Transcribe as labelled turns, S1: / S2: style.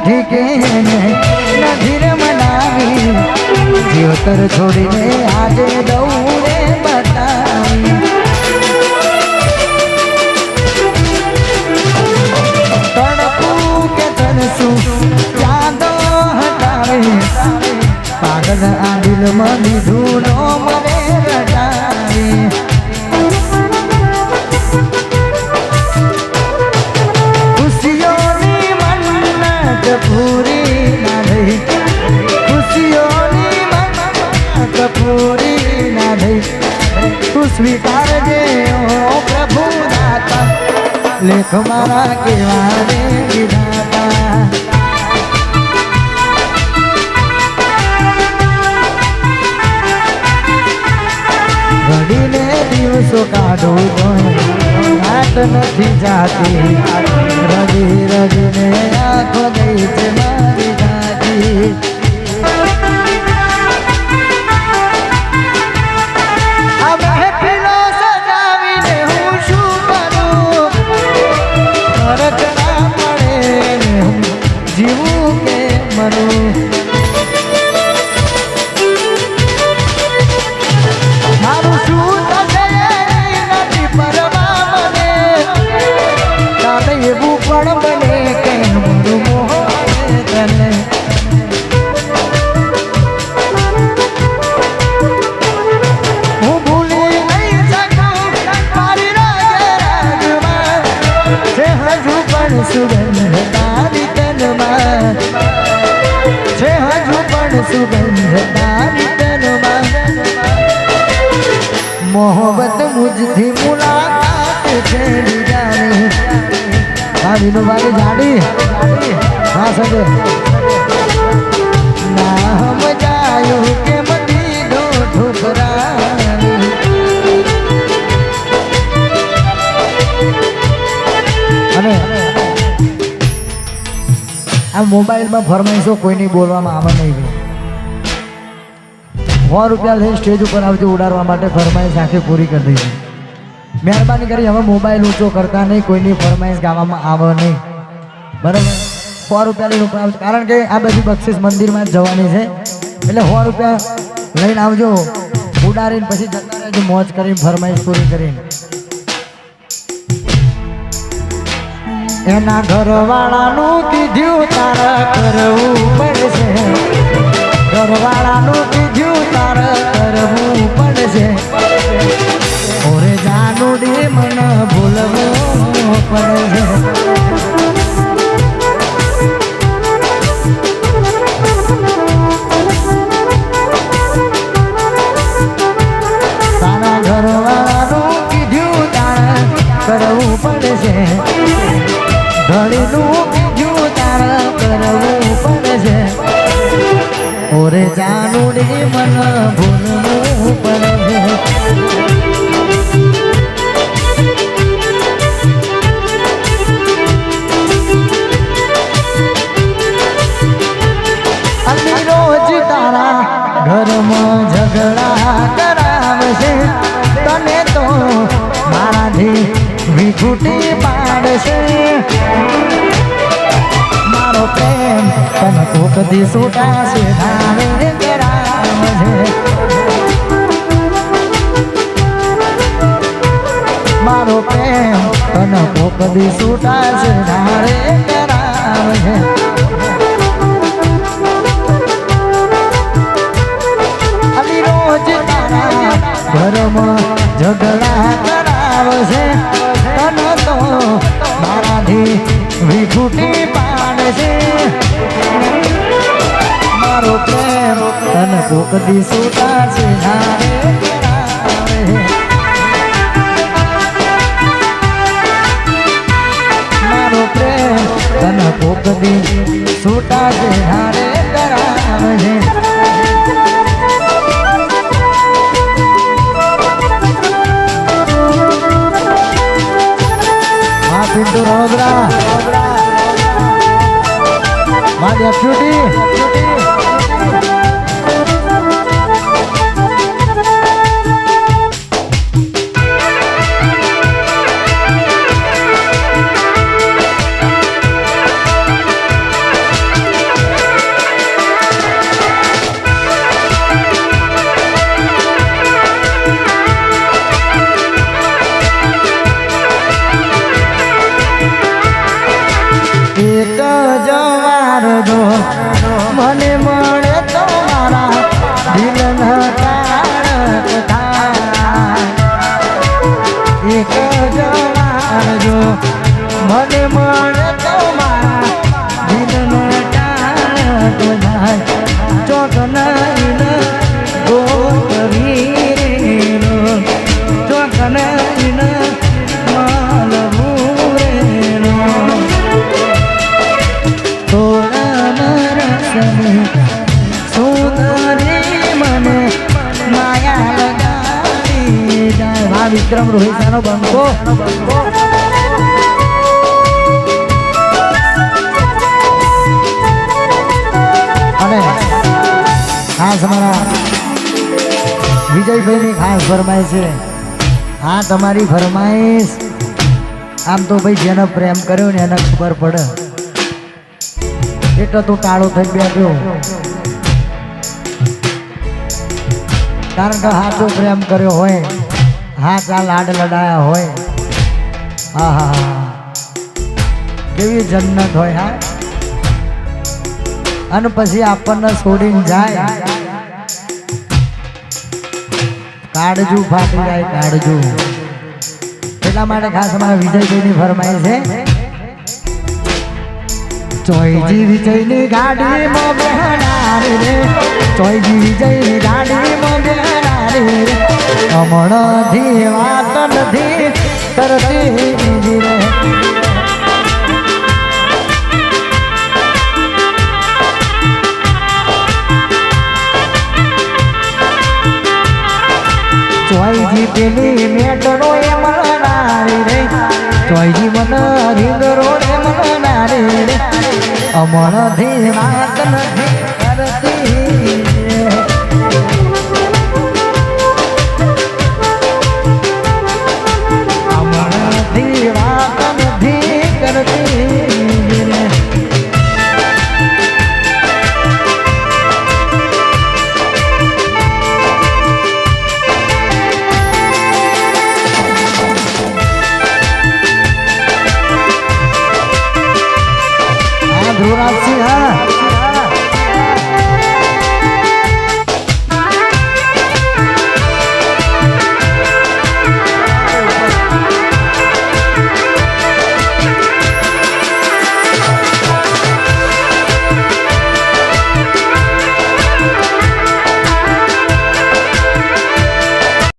S1: નથી કે નથી રે મનાવી જીવતર છોડીને આજે દৌડે બતાવી તડકું કે તરસું યાદો હટાવે પાગલ આ દિલમાં લીધું નો મને રટાવે પૂરી ના થઈ ખુશીઓની મન્નત પૂરી ના થઈ તું સ્વીકારજે ઓ પ્રભુ દાતા લેખ મારા કેવાને વિધાતા ઘડીને દિવસો કાઢો ઘાટ નથી જાતી રડી રડીને આંખો ગઈ છે મારી જાતી આ મહેફિલો સજાવીને હું શું કરું ફરક ના પડે ને હું જીવું કે મરું મારું શું થશે નથી પરવા મને તારે એવું પણ બને કે મારું મોહ તને હું ભૂલી નહીં શકું મારી રાગમાં છે હજુ પણ સુગંધ તારી તનમાં છે હજુ પણ સુગંધ તારી તનમાં मोहब्बत मुझથી मुलाकात છે દીદાની આ વિનોભાઈ જાડી હા સજે ના હમ જાયું કે મતી દો ઠુકરા અને આ મોબાઈલમાં ફરમાઈશો કોઈની બોલવામાં આવે નહીં 100 રૂપિયા લઈને સ્ટેજ ઉપર આવજો ઉડાડવા માટે ફરમાઈશ આખી પૂરી કરી દઈશું મહેરબાની કરી હવે મોબાઈલ ઊંચો કરતા નહીં કોઈની ફરમાઈશ ગાવામાં આવે નહીં બરાબર 100 રૂપિયા લઈને ઉપર આવજો કારણ કે આ બધી બક્ષિસ મંદિરમાં જ જવાની છે એટલે 100 રૂપિયા લઈને આવજો ઉડાડીને પછી જતા રહેજો મોજ કરીને ફરમાઈશ પૂરી કરીને એના ઘરવાળાનું કીધું તારા કરવું પડશે ઘરવાળાનું કીધું તારે કરવું પડશે ઓરે જાનુડી મને ભૂલવું પડશે તારા ઘરવાળાનું કીધું તારે કરવું પડશે ધણીનું કીધું તારે કરવું પડશે ઓરે જાનુડી મન ભૂલવું પડે અને રોજ તારા ઘરમાં ઝઘડા કરાવશે તને તો મારાથી વિખૂટી પાડશે મારો પ્રેમ તને કોકથી છૂટાશે ધારે કરાવશે મારો પ્રેમ તને કોકથી છૂટાશે ધારે કરાવશે અને રોજ તારા ઘરમાં ઝઘડા કરાવશે તને તો મારાથી વિખૂટી પાડશે મારો પ્રેમ તને કોકથી છૂટાશે ધારે કરાવે મારો પ્રેમ તને કોકથી છૂટાશે ધારે કરાવે માં પિન્ટુ રણોદરા માં ડેપ્યુટી અને મળે તો મારા દિલને ટાળતો જાય ચોક નઈને ગોતરી ચોક નઈને માલવું રે થોડા મરસને સુંદરી મને માયા લગાવી જાય આ વિક્રમ રોહિતાનો બંકો અને ખાસ અમારા વિજયભાઈની ખાસ ફરમાઈશ છે હા તમારી ફરમાઈશ આમ તો ભાઈ જેને પ્રેમ કર્યો ને એને ખબર પડે એટલે તું ટાળો થઈ બેઠો કારણ કે હાચો પ્રેમ કર્યો હોય હાચા લાડ લડાયા હોય હા હા હા કેવી જન્નત હોય હા અને પછી આપણને છોડીને જાય કાળજું ફાટી જાય કાળજું એટલા માટે ખાસ અમારા વિજયભાઈની ફરમાઈ છે ચોયજી વિજયની ગાડીમાં બેહનારી રે ચોયજી વિજયની ગાડીમાં બેહનારી રે હમણાંથી વાત નથી કરતી રે ચોયજી પેલી મેટરો એ મળનારી રે ચોયજી મને રીંગરો એ મળનારી રે અમણથી વાત નથી કરતી અમણથી વાત નથી કરતી ધ્રુવરાજસિંહ